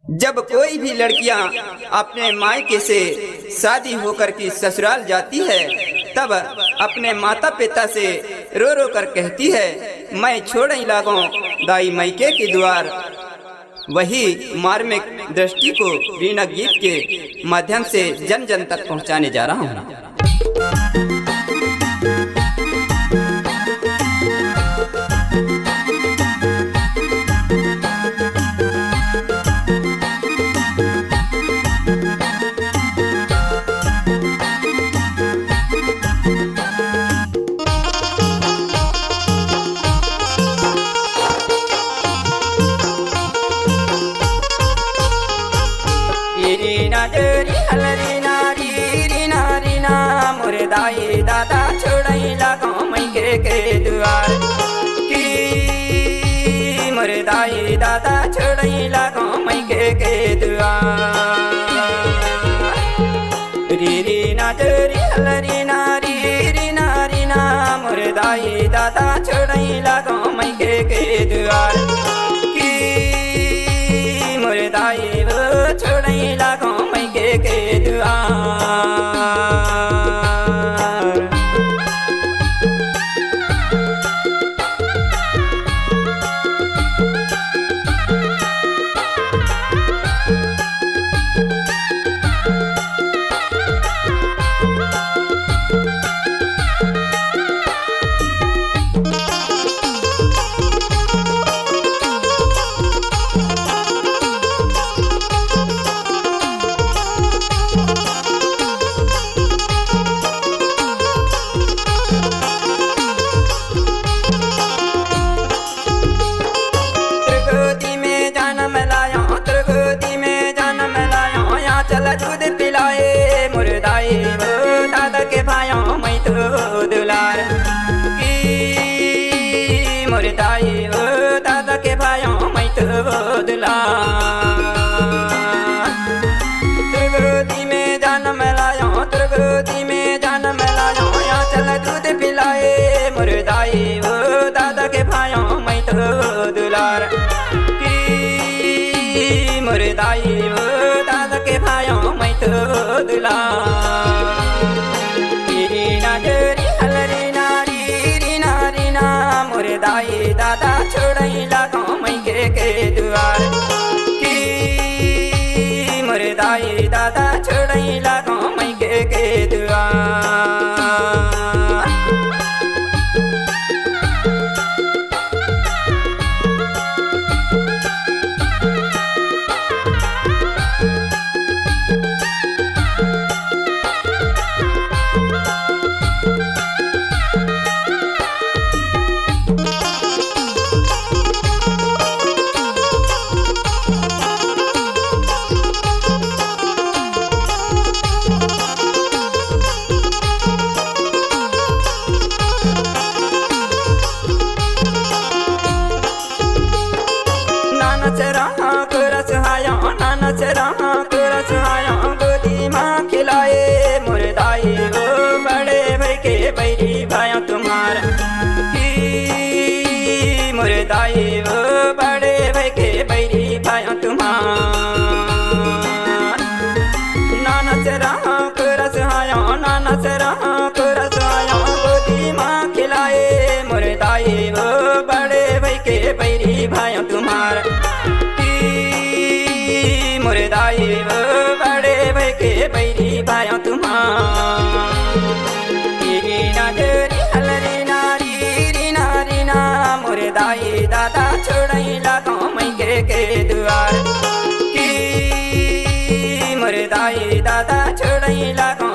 जब कोई भी लड़कियां अपने मायके से शादी होकर की ससुराल जाती है, तब अपने माता पिता से रो रो कर कहती है, मैं छोड़ ही लागो दाई मायके की द्वार। वही मार्मिक दृष्टि को रीना गीत के माध्यम से जन जन तक पहुंचाने जा रहा हूं। मोरे दाई दादा छोड़ई लागो मायके के द्वार की, मोरे दाई दादा छोड़ई लागो मायके के द्वार। री री नाजरी हलरी नारी री नारी ना, मोरे दाई दादा छोड़ई लागो मायके के द्वार की, मोरे दाई छोड़ई लागो मायके के द्वार। दूध पिलाए मोरे दाई दादा के भाइयों मैं तो दुलार की, मोरे दाई दादा के भाइयों मैं तो दुलार। त्रिगोदी में जन्म लायो, त्रिगोदी में जन्म लायो, यहाँ चल दूध पिलाए मोरे दाई दादा के भाइयों मैं तो दुलार की, मोरे दाई दादा के भाइयों मैं तो दुलार। रीना जरी हलरी नारी रीना रीना, मोरे दाई दादा छोड़ई लागो मायके के द्वार की, मोरे दाई दादा छोड़ई लागो मायके के द्वार। गोदी माँ खिलाए मोरे दाई बड़े भाई के बैरी भाइयों तुम्हार की, मोरे दाई बड़े भाई के बैरी भाइयों तुम्हार। नाना से रहा करस आयो, नाना से रहा करस आयो, गोदी माँ खिलाए मोरे दाई बड़े भाई के बैरी भाइयों तुम्हार की, मोरे दाई बड़े भाई के बैरी भाइयों तुम्हार। रीना जरी हलरी नारी रीना रीना, मोरे दाई दादा छोड़ई लागो मायके के द्वार की, मोरे दाई दादा छोड़ई लागो